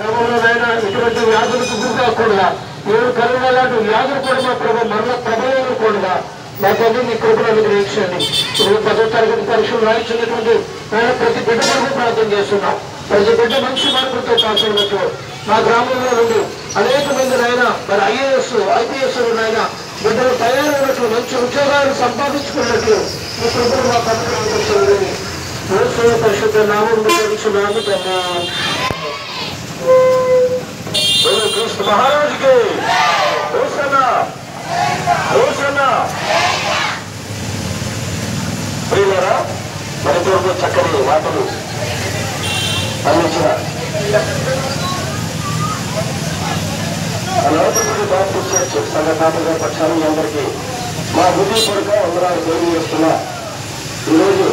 గ్రామంలోనైనా ఇటువంటి వ్యాధులకు గురి కాకుండా ఏడు కరోనా లాంటి వ్యాధులు కూడా మా మరణ ప్రబలకూడదా మాకన్నీ మీ కృపను అనుగ్రహించండి. ఇప్పుడు 10వ తరగతి పరీక్షలు రాయించినటువంటి ప్రతి బిడ్డ కొరకు ప్రార్థన చేస్తున్నాం. ప్రతి బిడ్డ మంచి మార్పులతో పాల్గొనవచ్చు. మా గ్రామంలో నుండి అనేక మంది నాయన మరి ఐఏఎస్ ఐపీఎస్లైనా బిడ్డలు తయారైనట్లు మంచి ఉద్యోగాలు సంపాదించుకున్నట్లు మీ కృపను మా పథకాన్ని పరిశుద్ధ నామం తెలుసున్నాము. కృష్ణ మహారాజుకి ప్రియులారా, మన కొరకు చక్కని మాటలు అందించిన అనాథపురి బాప్టిస్ట్ చర్చ్ సంఘ కాపగా పక్షాన్ని అందరికీ మా హృదయపూర్వక వందనాలు తెలియజేస్తున్నా. ఈరోజు